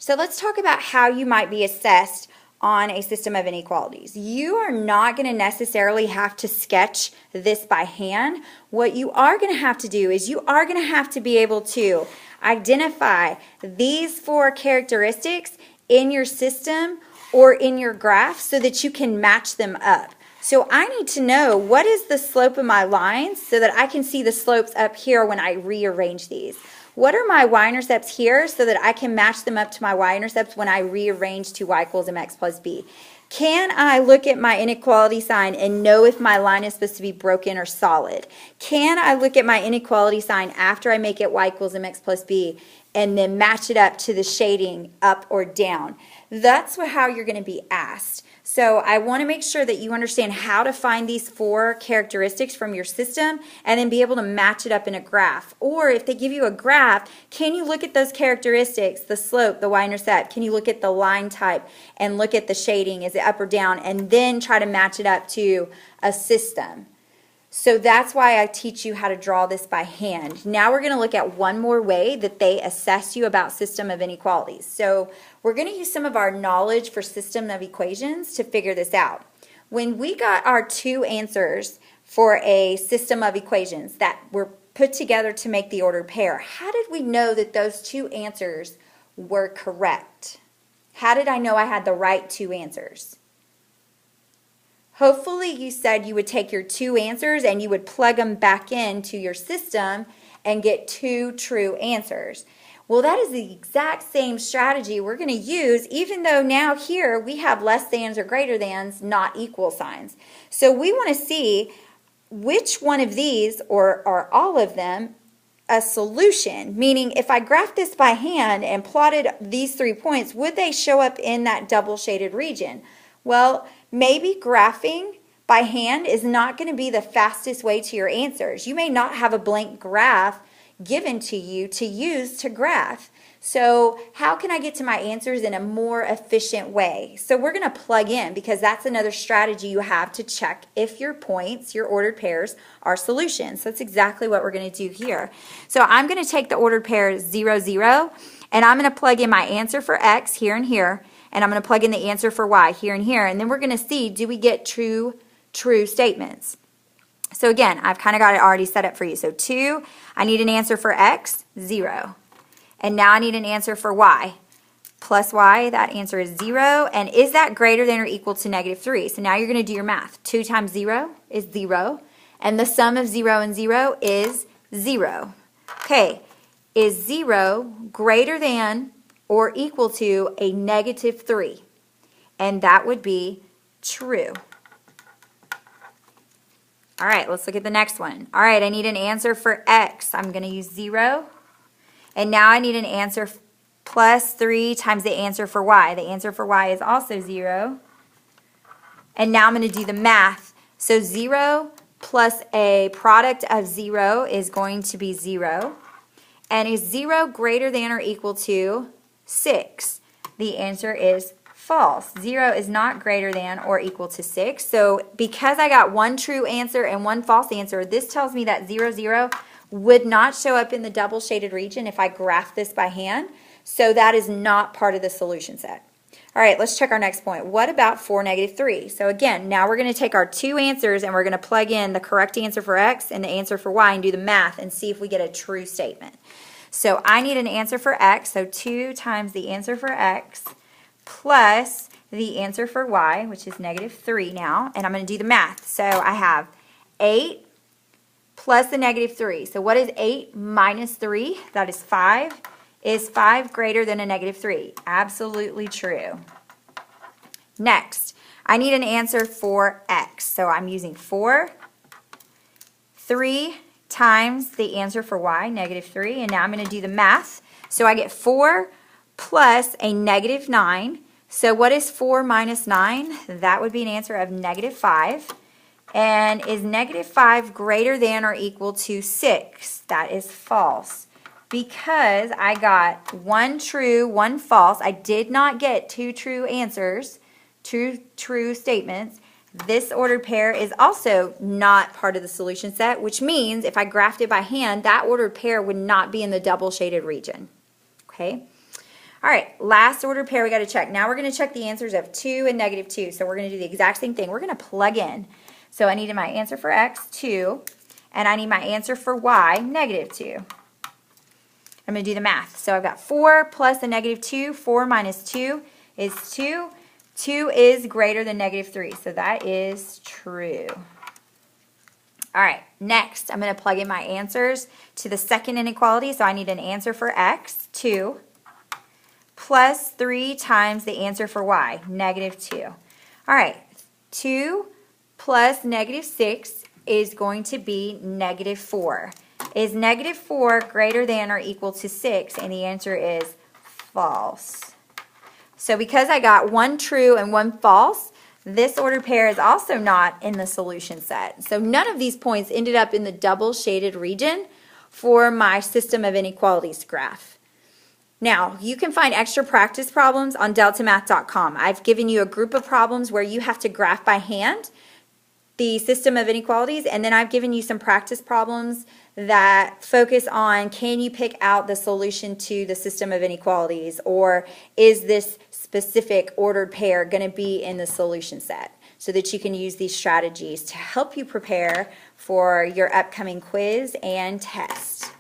So let's talk about how you might be assessed on a system of inequalities. You are not going to necessarily have to sketch this by hand. What you are going to have to do is you are going to have to be able to identify these four characteristics in your system or in your graph so that you can match them up. So I need to know what is the slope of my lines so that I can see the slopes up here when I rearrange these. What are my y-intercepts here so that I can match them up to my y-intercepts when I rearrange to y equals mx plus b? Can I look at my inequality sign and know if my line is supposed to be broken or solid? Can I look at my inequality sign after I make it y equals mx plus b and then match it up to the shading up or down? That's how you're going to be asked. So I want to make sure that you understand how to find these four characteristics from your system and then be able to match it up in a graph. Or if they give you a graph, can you look at those characteristics, the slope, the y-intercept? Can you look at the line type and look at the shading, is it up or down, and then try to match it up to a system? So that's why I teach you how to draw this by hand. Now we're going to look at one more way that they assess you about system of inequalities. So we're going to use some of our knowledge for system of equations to figure this out. When we got our two answers for a system of equations that were put together to make the ordered pair, how did we know that those two answers were correct? How did I know I had the right two answers? Hopefully you said you would take your two answers and you would plug them back into your system and get two true answers. Well, that is the exact same strategy we're going to use, even though now here we have less thans or greater thans, not equal signs. So we want to see which one of these, or are all of them, a solution. Meaning if I graphed this by hand and plotted these 3 points, would they show up in that double shaded region? Well, maybe graphing by hand is not going to be the fastest way to your answers. You may not have a blank graph given to you to use to graph. So how can I get to my answers in a more efficient way? So we're going to plug in, because that's another strategy you have to check if your points, your ordered pairs, are solutions. So that's exactly what we're going to do here. So I'm going to take the ordered pair 0, 0, and I'm going to plug in my answer for x here and here. And I'm going to plug in the answer for y here and here. And then we're going to see, do we get true statements? So again, I've kind of got it already set up for you. So 2, I need an answer for x, 0. And now I need an answer for y. Plus y, that answer is 0. And is that greater than or equal to -3? So now you're going to do your math. 2 times 0 is 0. And the sum of 0 and 0 is 0. Okay, is 0 greater than or equal to a -3? And that would be true. All right, let's look at the next one. All right, I need an answer for x. I'm going to use 0. And now I need an answer plus 3 times the answer for y. The answer for y is also 0. And now I'm going to do the math. So 0 plus a product of 0 is going to be 0. And is 0 greater than or equal to 6? The answer is false. 0 is not greater than or equal to 6. So because I got one true answer and one false answer, this tells me that 0, 0 would not show up in the double shaded region if I graph this by hand. So that is not part of the solution set. All right, let's check our next point. What about 4, -3? So again, now we're going to take our two answers and we're going to plug in the correct answer for x and the answer for y and do the math and see if we get a true statement. So I need an answer for x, so 2 times the answer for x plus the answer for y, which is -3 now, and I'm going to do the math. So I have 8 plus the -3. So what is 8 minus 3? That is 5. Is 5 greater than a -3? Absolutely true. Next, I need an answer for x. So I'm using 4, 3 times the answer for y, -3, and now I'm going to do the math. So I get 4 plus a -9. So what is 4 minus 9? That would be an answer of -5. And is -5 greater than or equal to 6? That is false. Because I got one true, one false. I did not get two true answers, two true statements. This ordered pair is also not part of the solution set, which means if I graphed it by hand, that ordered pair would not be in the double shaded region. Okay? All right, last ordered pair we got to check. Now we're going to check the answers of 2 and negative 2. So we're going to do the exact same thing. We're going to plug in. So I needed my answer for x, 2, and I need my answer for y, negative 2. I'm going to do the math. So I've got 4 plus a negative 2. 4 minus 2 is 2. 2 is greater than negative 3, so that is true. All right, next I'm going to plug in my answers to the second inequality. So I need an answer for x, 2, plus 3 times the answer for y, negative 2. All right, 2 plus negative 6 is going to be negative 4. Is negative 4 greater than or equal to 6? And the answer is false. So because I got one true and one false, this ordered pair is also not in the solution set. So none of these points ended up in the double shaded region for my system of inequalities graph. Now, you can find extra practice problems on deltamath.com. I've given you a group of problems where you have to graph by hand the system of inequalities, and then I've given you some practice problems that focus on, can you pick out the solution to the system of inequalities, or is this specific ordered pair going to be in the solution set, so that you can use these strategies to help you prepare for your upcoming quiz and test.